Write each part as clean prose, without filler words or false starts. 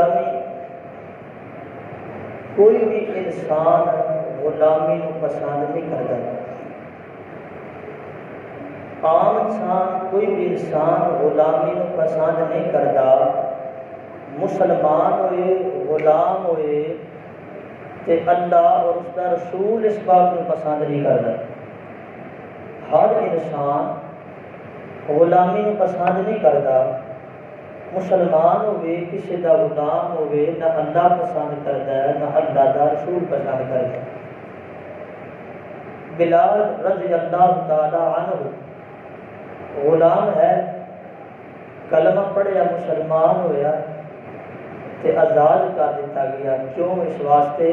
گرامی، کوئی بھی انسان غلامی کو پسند نہیں کرتا۔ عام انسان، کوئی بھی انسان غلامی کو پسند نہیں کرتا، مسلمان ہوئے غلام ہوئے تے اللہ اور اس کا رسول اس بات کو پسند نہیں کرتا۔ ہر انسان غلامی کو پسند نہیں کرتا، مسلمان ہوئے کسی کا غلام ہوئے، نہ اللہ پسند کرتا ہے نہ اللہ کا رسول پسند کرتا ہے۔ بلال رضی اللہ تعالی عنہ غلام ہے، کلمہ پڑھیا مسلمان ہویا تے آزاد کر دیتا گیا۔ کیوں؟ اس واسطے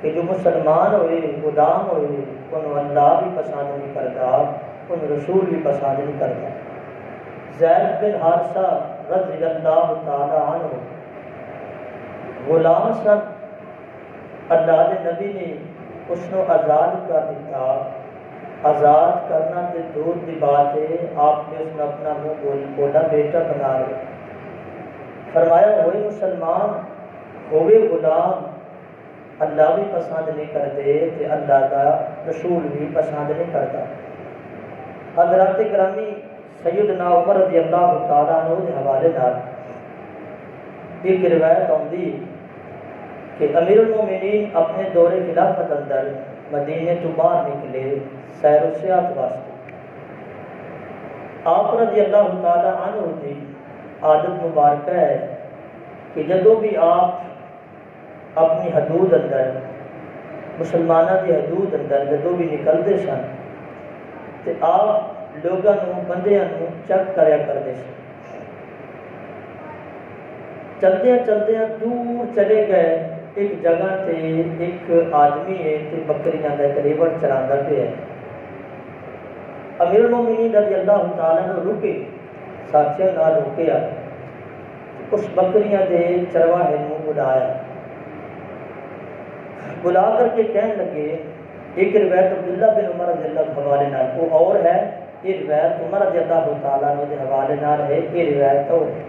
کہ جو مسلمان ہوئے غلام ہوئے انہوں اللہ بھی پسند نہیں کرتا، انہوں رسول بھی پسند نہیں کرتا۔ زید بن حارثہ رضی اللہ تعالی عنہ غلام سن، اللہ کے نبی نے اس کو آزاد کر دیتا۔ آزاد کرنا تے دور کی بات ہے، آپ نے اس میں اپنا منہ بولا بیٹا بنا لیا۔ فرمایا ہوئے مسلمان ہوئے غلام اللہ بھی پسند نہیں کرتے تے اللہ کا رسول بھی پسند نہیں کرتا۔ حضرات گرامی، سیدنا عمر رضی اللہ تعالیٰ عنہ کے حوالے نال ایک روایت آتی کہ امیر المومنین اپنے دور خلافت اندر مدینے تو باہر نکلے سیر و سیاحت واسطے۔ آپ رضی اللہ تعالیٰ عنہ کی عادت مبارکہ ہے کہ جدوں بھی آپ اپنی حدود اندر، مسلمانوں کی حدود اندر جدوں بھی نکلتے سن تو آپ لوگوں بندیاں چیک کریا کرتے سن۔ چلدیا چلدیا دور چلے گئے، ایک جگہ تے ایک آدمی ہے تے بکریاں کا ایک ریوڑ چلاتا پیا ہے۔ امیر المومنین رضی اللہ تعالیٰ نے رکے، ساتھیوں نال رکیا، اس بکریاں دے چرواہے نوں بلایا، بلا کر کے کہنے لگے، ایک روایت عبداللہ بن عمر رضی اللہ کے حوالے نال وہ اور ہے، یہ روایت عمر رضی اللہ تعالیٰ عنہ کے حوالے نال ہے، یہ روایت اور ہے۔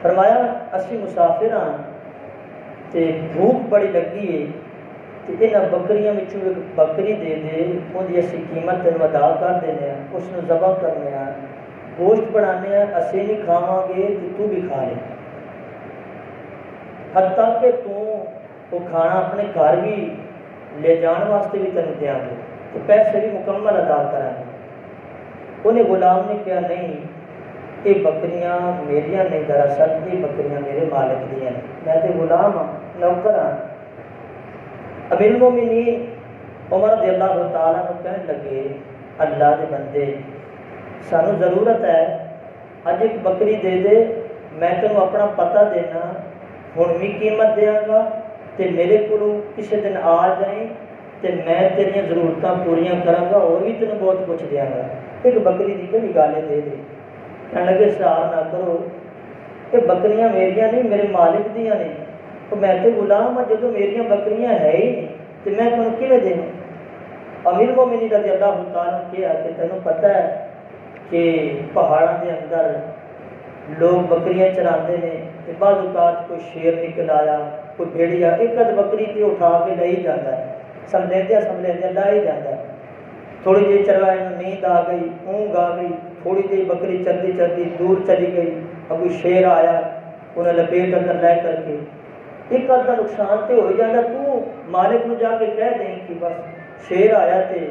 فرمایا اسی مسافر ہاں تے بھوک بڑی لگی ہے تے انہاں بکریاں وچوں ایک بکری دے دے، اُندی اسی قیمت تینوں ادا کر دینے ہیں، اس نوں ذبح کرنے ہیں، گوشت بنانے ہیں، اسی نہیں کھاواں گے تے تو بھی کھا لے، حتیٰ کہ تو وہ کھانا اپنے گھر بھی لے جان واسطے بھی تینوں دیاں گے تو پیسے بھی مکمل ادا کریں گے۔ انہیں غلام نے کہا نہیں، یہ بکریاں میریاں نہیں، دراصل یہ بکریاں میرے مالک دیاں ہیں، میں تو غلام ہاں، نوکر ہاں۔ امیر المومنین عمر رضی اللہ تعالیٰ نے کہنے لگے، اللہ دے بندے سانو ضرورت ہے، اج ایک بکری دے دے، میں تینوں اپنا پتہ دینا، ہن بھی قیمت دیاں گا تے میرے کو کسی دن آ جائیں تے میں تیریاں ضرورتاں پوریاں کراں گا اور بھی تینوں بہت کچھ دیاں گا، ایک بکری دی کہڑی گل ہے دے دے۔ کہنے لگے سرار نہ کرو، یہ بکریاں میریاں نہیں میرے مالک دیاں نے، تو میں تو غلام ہاں، جدوں میریاں بکریاں ہے ہی نہیں تو میں تینوں کیویں دوں؟ امیر المومنین رضی اللہ تعالیٰ نے کہا کہ تینوں پتہ ہے کہ پہاڑاں دے اندر لوگ بکریاں چراندے نے تے بعض اوقات کوئی شیر نکل آیا، کوئی بھیڑیا ایک اد بکری تے اٹھا کے لے ہی جاتا ہے، سمجھدیا لا ہی جاتا ہے۔ تھوڑی جی چروائے نیند آ گئی، اونگ آ گئی، تھوڑی جی بکری چلتی چلتی دور چلی گئی، اور کوئی شیر آیا انہیں لپیٹ اندر لے کر کے، ایک آدھا نقصان تو ہو جاتا، تو مالک نو جا کے کہہ دیں کہ بس شیر آیا تے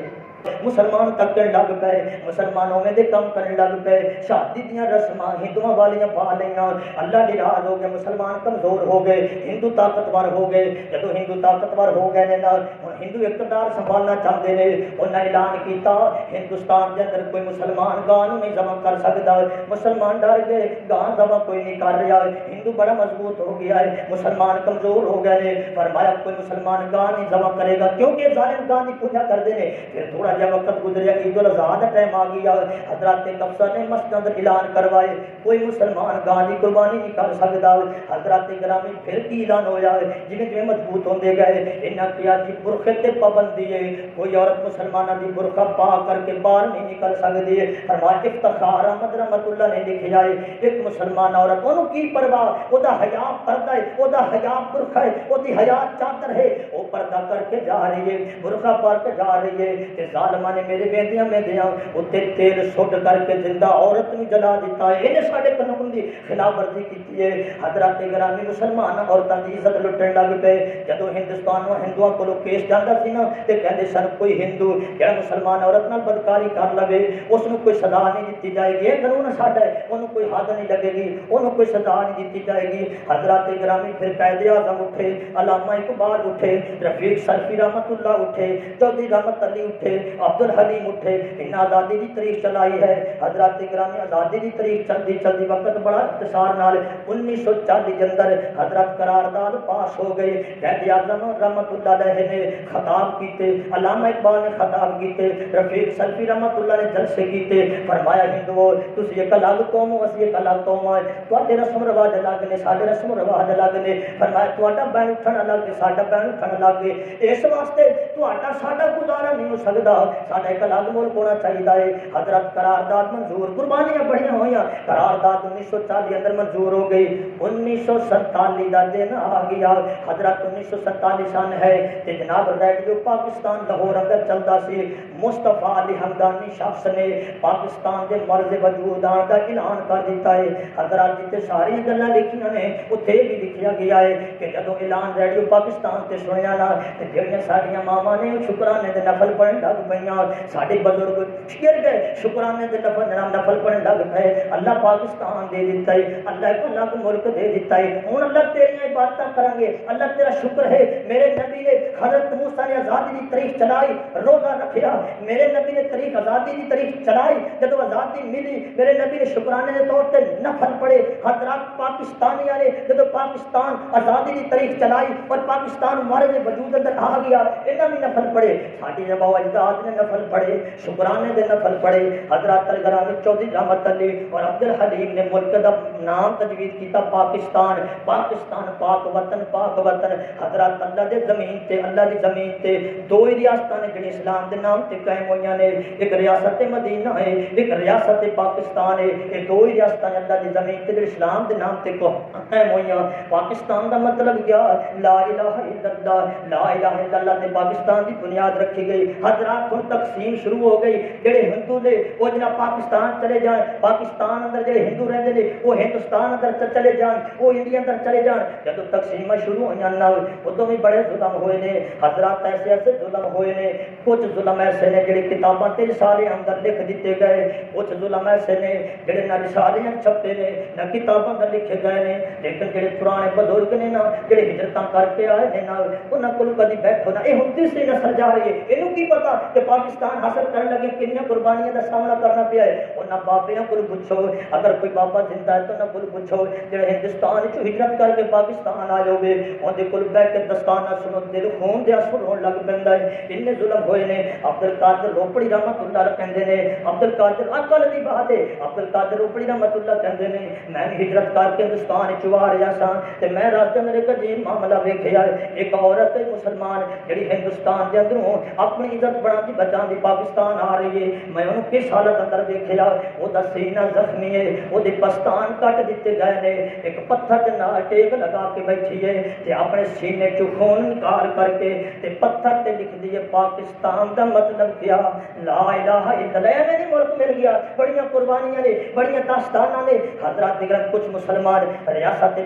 مسلمان تکن لگ پے، مسلمانوں میں دے کم کرنے لگ پے، شادی دیاں رسماں ہندوؤں والیاں پا لیاں، اللہ ناراض ہو گیا، مسلمان کمزور ہو گئے، ہندو طاقتور ہو گئے۔ جدوں ہندو طاقتور ہو گئے نے ہن ہندو اقتدار سنبھالنا چاہتے ہیں، انہاں اعلان کیتا ہندوستان کے اندر کوئی مسلمان گاں نہیں ذبح کر سکتا، مسلمان ڈر گئے گاں ذبح کوئی نہیں کر رہا، ہندو بڑا مضبوط ہو گیا ہے، مسلمان کمزور ہو گئے ہیں۔ فرمایا کوئی مسلمان گاں نہیں ذبح کرے گا کیونکہ ظالم گاں کی پوجا کرتے ہیں، پھر تھوڑا تھوڑا جہا وقت گزریا، عید الاضحیٰ کا ٹائم آ گیا، حضرات کفسا نے مسجد اعلان کروائے کوئی مسلمان گاں کی قربانی نہیں کر سکتا۔ حضرات گرامی پھر کی اعلان ہویا ہے، جویں مضبوط ہوندے گئے انہاں کیا جی برقعے تے پابندی ہے، کوئی عورت مسلمانہ دی برقع پا کر کے باہر نہیں نکل سکتی ہے۔ فرمایا افتخار احمد رحمت اللہ نے لکھیا ہے ایک مسلمان عورت انہوں کی پرواہ، او دا حیا پردہ ہے، او دا حیا برقع ہے، او دی حیا چادر ہے، او پردہ کر کے جا رہی ہے، برقع پا کے جا رہی ہے تے ظالماں نے میرے ویندیاں اوتے تیل سٹ کر کے زندہ عورت نوں جلا دیتا ہے، انہیں ساڈے قانون دی خلاف ورزی کی ہے۔ حضرات گرامی مسلمان عورتاں دی عزت لٹن لگ پے، جدو ہندوستان ہندوؤں کو کیس جاتا سی نا تے کہندے سن کوئی ہندو جڑا مسلمان عورت نال بدکاری کر لوے اس نوں کوئی سزا نہیں دتی جائے گی، یہ قانون ساڈا ہے، انہوں کوئی حد نہیں لگے گی، انہوں کوئی سزا نہیں دتی جائے گی۔ حضرات گرامی پھر قائد اعظم اٹھے، علامہ اقبال اٹھے، رفیق سلفی رحمت اللہ اٹھے، چودھری رحمت علی اٹھے، عبد الحلیم اٹھے، انہاں آزادی دی تاریخ چلائی ہے۔ حضرات گرامی آزادی دی تاریخ چلدی چلدی وقت بڑا اختصار نال 1940 کے اندر حضرت قرارداد پاس ہو گئی، قائد اعظم رحمت اللہ علیہ نے خطاب کیتے، علامہ اقبال نے خطاب کیتے، رفیق سلفی رحمت اللہ نے جلسے کیتے، فرمایا ہندوؤ تسی ایک الگ قوم ہو، اسی ایک الگ قوم ہے، تواڈے رسم رواج الگ نے، ساڈے رسم رواج الگ نے، فرمایا تواڈا بین اٹھن الگ ہے، ساڈا بین اٹھن الگ ہے، اس واسطے تواڈا ساڈا گزارا نہیں ہو سکدا، ساڈا ایک الگ ملک ہونا چاہیے ہے۔ حضرت قرارداد منظور، قربانیاں بڑیاں ہوئیاں، قرارداد 1940 اندر منظور ہو گئی، 1947 دا دن آ گیا، حضرت 1947 سن ہے تے جناب ریڈیو پاکستان لاہور اندر چلدا سی، مصطفیٰ علی ہمدانی شخص نے پاکستان دے مرز وجود آن دا اعلان کر دیتا ہے۔ حضرات جتے ساری گلاں لکھیاں نے اتھے بھی لکھیا گیا ہے کہ جدوں اعلان ریڈیو پاکستان تے سنیا نا تے جڑیاں ساڈیاں ماواں نے شکرانے دے نفل پڑھن لگ پیاں، ساڈے بزرگ چیر گئے شکرانے دے نفل پڑھن لگ پئے، اللہ پاکستان دے دیتا ہے، اللہ ایک الگ ملک دے دیتا ہے، ہن اللہ تیریاں عبادتاں کریں گے، اللہ تیرا شکر ہے میرے نبی نے حضرت موسیٰ نے آزادی دی تاریخ چلائی، روزہ رکھیا، میرے نبی نے تاریخ آزادی دی تاریخ چلائی، جب آزادی ملی میرے نبی نے شکرانے دے طور تے نفل پڑے۔ حضرات پاکستانیاں نے جب پاکستان آزادی دی تاریخ چلائی اور پاکستان ہمارے وجود اندر آ گیا، انہاں بھی نفل پڑے، ساڈی نبا اجداد نے نفل پڑے، شکرانے دے نفل پڑے۔ حضرات گرامی چودھری رحمت علی اور عبد الحلیم نے ملک دا نام تجویز کیتا پاکستان، پاکستان پاک وطن، پاک وطن۔ حضرات اللہ دے زمین تے، اللہ دی زمین تے دو ہی ریاستاں نے جڑی اسلام دے نام تے قائم ہوئیاں نے، ایک ریاست مدینہ ہے، ایک ریاست پاکستان ہے، یہ دو ہی ریاستاں اللہ دی زمین تے جڑی اسلام دے نام تے قائم ہوئیاں۔ پاکستان دا مطلب کیا؟ لا الہ الا اللہ، لا الہ الا اللہ تے پاکستان دی بنیاد رکھی گئی۔ حضرات ہن تقسیم شروع ہو گئی، جڑے ہندو نے وہ جناب پاکستان چلے جان، پاکستان اندر جڑے ہندو رہندے نے وہ ہندوستان اندر چلے جان، وہ انڈیا اندر چلے جان۔ جدوں تقسیماں شروع ہوئیاں نا ادوں بھی بڑے ظلم ہوئے نے حضرات، ایسے ایسے ظلم ہوئے نے، کچھ ظلم ایسے نے جڑے کتاباں تے رسالے اندر لکھ دیتے گئے، کچھ ظلم ایسے نے جڑے نہ رسالیاں چھپے نے نہ کتاباں اندر لکھے گئے نے، لیکن جڑے پرانے بزرگ نے نا جڑے ہجرتاں کر کے آئے نے نا انہاں کول کدی بیٹھو نا، یہ ہن تیسری نسل جا رہی ہے، اینوں کی پتہ کہ پاکستان حاصل کرن لگے کنیاں قربانیاں دا سامنا کرنا پیا ہے۔ انہاں بابیاں کول پوچھو، اگر کوئی بابا زندہ ہے تو انہاں کول پوچھو جڑے ہندوستان چ ہجرت کر کے پاکستان آئے ہوئے، اندے کول بیٹھ کے دستانہ سنو دل خون دے آنسو رون لگ پیندا ہے، اننے ظلم ہوئے نے۔ عبد القادر روپڑی رحمت اللہ کہندے نے، عبد القادر عقل دی بات ہے، عبد القادر روپڑی رحمت اللہ کہندے نے میں ہجرت کر کے ہندوستان چ آ رہا سا تے میں راستے میں ایک عجیب معاملہ ویکھیا، ایک عورت مسلمان جڑی ہندوستان دے اندروں اپنی عزت بڑھاندی بچاندی پاکستان آ رہی ہے، میں انہوں کس حالت اندر ویکھیا، وہ دا سینہ زخمی ہے، وہ دے پستان کٹ دیتے گئے نے، ایک پتھر دے نال ٹیک لگا کے بیٹھی ہے تے اپنے سینے چوں خون نکال کر کے تے پتھر تے لکھ دیے پاکستان دا مطلب کیا، لا الہ الا اللہ۔ میری ملک مل گیا، بڑیاں قربانیاں نے، بڑیاں داستاناں نے۔ حضرات دیگر کچھ مسلمان ریاست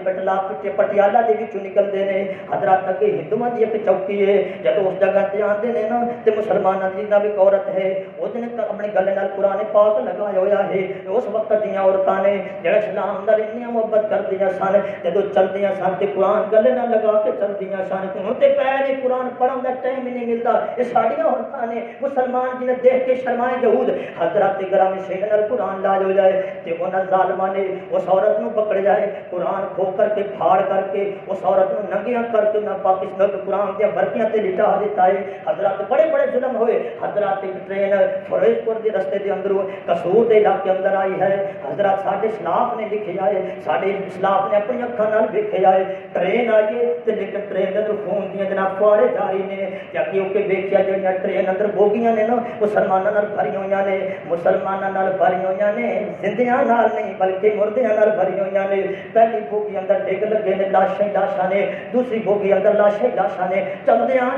پٹیالہ دے وچوں نکلدے نے، حضرات اگے ہندوؤں دی ایک چوکی ہے، جب اس جگہ تے آندے نے نا تے مسلماناں دی نال ایک عورت ہے، اس نے اپنے گلے نال قرآن پاک لگایا ہویا ہے، اس وقت دیاں عورتاں نے جڑا اسلام نال اتنی محبت کردیاں سن، جدوں چلدیاں سن تے قرآن گلے نال لگا کے چلدیاں سن، تے پیر قرآن پڑھن دا ٹائم نہیں ملدا، یہ ساڈیاں عورتاں نے مسلمان جنہیں دیکھ کے شرمائے یہود حضرات گرامی سیدنا قرآن لال ہو جائے کہ انہاں ظالماں نے اس عورت نو پکڑ جائے قرآن کھو کر کے پھاڑ کر کے اس عورت نو ننگیاں کر کے نہ پاکستان کے قرآن دیا برکیاں تے لٹا دیتا ہے حضرات بڑے بڑے ظلم ہوئے حضرات ٹرین فیروز پور دے رستے دے اندروں قصور دے علاقے اندر آئی ہے حضرات ساڈے اسلاف نے لکھے جائے ساڈے اسلاف نے اپنی اکھاں نال ویکھے جائے ٹرین آئیے تے لیکن ٹرین دے اندر خون دیاں جناب فوارے جاری نے یا کیونکہ ویکھیا جڑیاں ٹرین اندر بوگیاں نے نا مسلماناں نال بھری ہوئیاں نے مسلماناں نال بھری ہوئیاں نے زندیاں نال نہیں بلکہ مردیاں نال بھری ہوئیاں نے پہلی بوگی اندر ڈگ لگے نے لاشاں نے دوسری بوگی اندر لاشاں نے چلدیاں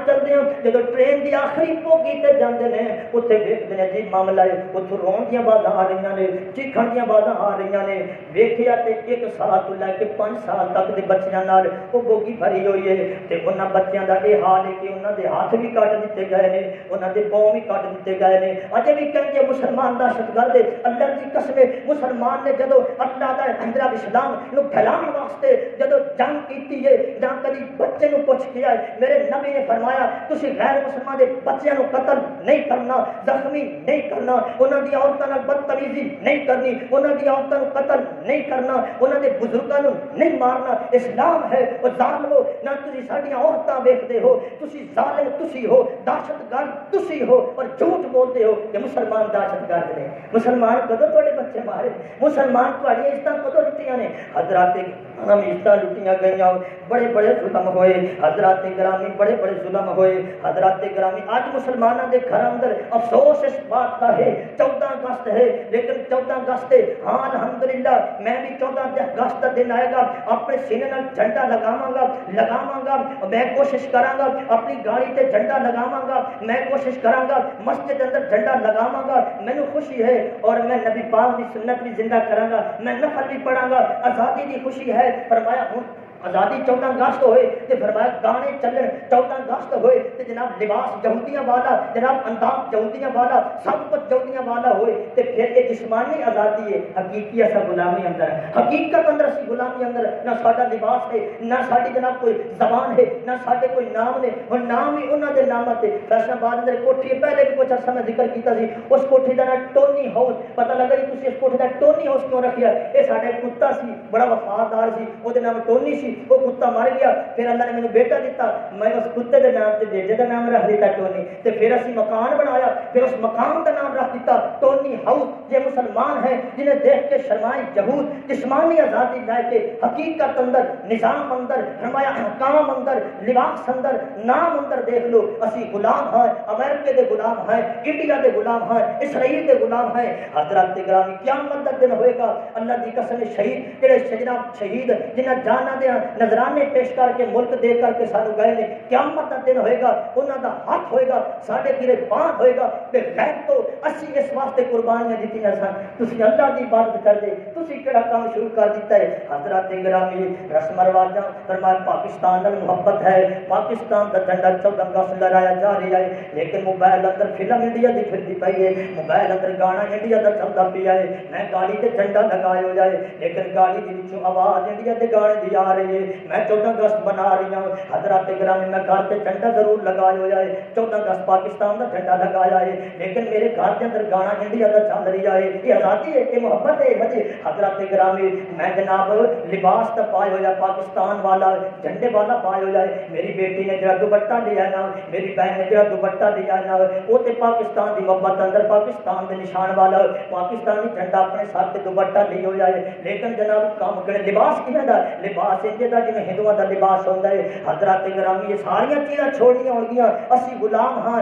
جدوں ٹرین دی آخری بوگی تے جاندے نے اوتھے ویکھدے نے جی معاملہ ہے اوتھوں رون دیاں آوازاں آ رہیاں نے چیخن دیاں آوازاں آ رہیاں نے ویکھیا تے 1 سال تو لے کے 5 سال تک دے بچیاں نال او بوگی بھری ہوئی ہے تے انہاں بچیاں دا یہ حال ہے کہ انہاں دے ہاتھ بھی کٹ دتے گئے نے انہاں دے پاؤں بھی کٹ دتے گئے نے اجے بھی کہندے مسلمان دہشت گرد اللہ دی قسم مسلمان نے جدوں اللہ دا حضرت اسلام نو پھیلانے واسطے جدوں جنگ کیتی ہے نہ کبھی بچے نو پوچھ کے آئے میرے نبی نے فرمایا تسی غیر مسلمان دے بچیاں نو قتل نہیں کرنا زخمی نہیں کرنا انہاں دی عورتاں نال بدتمیزی نہیں کرنی انہاں دی عورتاں نو قتل نہیں کرنا انہاں دے بزرگاں نو نہیں مارنا اسلام ہے اور ظالمو نہ تسی ساڈیاں عورتاں ویکھدے ہو تسی ظالم تسی ہو دہشت گرد تسی ہو اور جھوٹ بولتے ہو کہ مسلمان دہشت گرد نے مسلمان کدوں تواڈے بچے مارے مسلمان تواڈیاں عزتاں کدوں لٹیاں نے حضرات ہم عزتاں لٹیاں گئیاں بڑے بڑے ظلم ہوئے حضرات گرامی بڑے بڑے ظلم ہوئے حضرات گرامی آج مسلمانوں کے گھر اندر افسوس اس بات کا ہے 14 اگست ہے لیکن 14 اگست ہاں الحمدللہ میں بھی 14 اگست کا دن آئے گا اپنے سینے نال جھنڈا لگاواں گا میں کوشش کراں گا اپنی گاڑی تے جھنڈا لگاواں گا میں کوشش کراں گا مسجد اندر جھنڈا لگاواں گا مینوں خوشی ہے اور میں نبی پاک کی سنت بھی زندہ کراں گا میں نفل بھی پڑھاں گا آزادی کی خوشی ہے فرمایا ہوں آزادی 14 اگست ہوئے تے فرمایا گانے چلن 14 اگست ہوئے تے جناب لباس یہودیاں والا جناب انداز یہودیاں والا سب کچھ یہودیاں والا ہوئے تے پھر یہ جسمانی آزادی ہے حقیقی ایسا غلامی اندر ہے حقیقت اندر اسی غلامی اندر نہ ساڈا لباس ہے نہ ساڈی جناب کوئی زبان ہے نہ ساڈے کوئی نام نے اور نام ہی انہاں دے نامات تے فیصلہ آباد اندر کوٹھی پہلے بھی کچھ عرصہ میں ذکر کیتا سی اس کوٹھی دا نام ٹونی ہاؤس پتہ لگا جی تسی اس کوٹھی دا ٹونی ہاؤس کیوں رکھیا اے ساڈا کتا سی بڑا وفادار سی او دے نام ٹونی سی وہ کتا مر گیا پھر اللہ نے مجھے بیٹا دیتا میں اس کتے کے نام سے بیٹے کا نام رکھ دیتا ٹونی تے پھر اسی مکان بنایا پھر اس مکان کا نام رکھ دیتا ٹونی ہاؤس یہ مسلمان ہیں جنہیں دیکھ کے شرمائے یہود جسمانی آزادی لے کے حقیقت اندر نظام اندر فرمایا احکام اندر لباس اندر نام اندر دیکھ لو اسی غلام ہیں امریکہ کے غلام ہیں انڈیا کے غلام ہیں اسرائیل کے غلام ہیں حضرات گرامی قیامت کا دن ہوئے گا اللہ کی قسم شہید جڑے شہید جنہیں جانا دیا نظرانے پیش کر کے ملک دے کر کے سانو گئے نے قیامت کا دن ہوئے گا انہاں دا ہاتھ ہوئے گا ساڈے گرے بان ہوئے گا تے غیر تو اسی اس واسطے قربانیاں دتیاں سن تسی اللہ دی عبادت کر دے تسی کیڑا کام شروع کر دیتا ہے حضرات گرامی رسم رواجاں فرمایا پاکستان نال محبت ہے پاکستان دا جھنڈا 14 اگست لہرایا جا رہا ہے لیکن موبائل اندر فلم انڈیا دی پھردی پئی ہے موبائل اندر گانا انڈیا دا چلدا پیا ہے میں گاڑی تے جھنڈا لگایا ہو جائے لیکن گاڑی دے وچوں آواز انڈیا دے گانے دی آ رہی ہے میں 14 اگست بنا رہی ہوں حضرات گرامی میں گھر پہ جھنڈا ضرور لگایا ہو جائے 14 اگست پاکستان کا جھنڈا لگایا ہے لیکن میرے گھر کے اندر گانا انڈیا کا چل رہی ہے یہ آزادی ہے یہ محبت ہے وجہ حضرات گرامی میں جناب لباس تو پائے ہو جائے پاکستان والا جھنڈے والا پائے ہو جائے میری بیٹی نے جڑا دوپٹہ لیا نا میری بہن نے جڑا دوپٹہ لیا نا وہ تو پاکستان کی محبت اندر پاکستان کے نشان والا پاکستانی جھنڈا اپنے ساتھ سے دوپٹہ لی ہو جائے لیکن جناب کام کرے لباس کھے دا لباس انجے دا جی ہندوؤں کا لباس ہوتا ہے حضرات گرامی یہ ساریا چیزاں چھوڑنی ہو گیا اسی غلام ہاں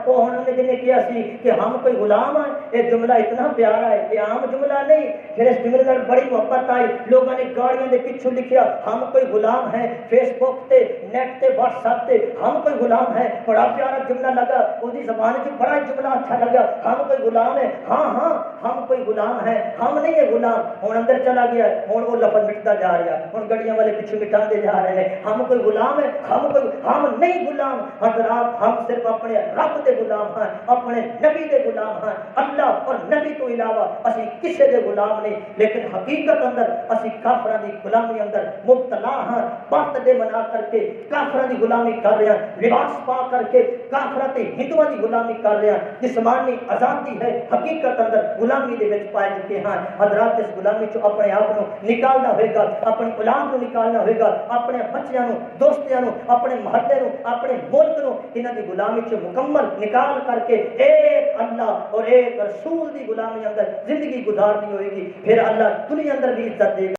وہ انہوں نے جنہیں کیا سی کہ ہم کوئی غلام ہیں یہ جملہ اتنا پیارا ہے کہ عام جملہ نہیں پھر اس جملے پر بڑی محبت آئی لوگوں نے گاڑیوں کے پیچھے لکھیا ہم کوئی غلام ہیں فیس بک تے نیٹ تے واٹس ایپ تے ہم کوئی غلام ہیں بڑا پیارا جملہ لگا وہ زبان سے بڑا جملہ اچھا لگا ہم کوئی غلام ہیں ہاں ہم کوئی غلام ہیں، ہم نہیں ہے غلام، ہوں اندر چلا گیا، ہوں وہ لفظ مٹتا جا رہا، ہوں گڑیاں والے پیچھے مٹاتے جا رہے ہیں، ہم کوئی غلام ہے، ہم نہیں غلام حضرات، ہم صرف اپنے رب دے غلام ہیں، اپنے نبی دے غلام ہیں، اللہ اور نبی تو علاوہ اسی کسے دے غلام نہیں، لیکن حقیقت اندر اسی کافراں دی غلامی اندر مبتلا ہیں، بات دے منا کر کے کافراں دی غلامی کر رہے ہیں، لباس پا کر کے کافراں تے ہندوؤں دی غلامی کر رہے ہیں، جسمانی آزادی ہے، حقیقت اندر غلامی دے وچ پائے چکے ہیں حضرات، اس غلامی چوں اپنے آپ کو نکالنا ہوئے گا، اپنی اولاد کو نکالنا ہوئے گا، اپنے بچیاں نو، دوستیاں نو، اپنے محلے نو، اپنے ملک نو انہاں دی غلامی چوں مکمل نکال کر کے ایک اللہ اور ایک رسول دی غلامی اندر زندگی گزارنی ہوئے گی، پھر اللہ دنیا اندر بھی عزت دے گا۔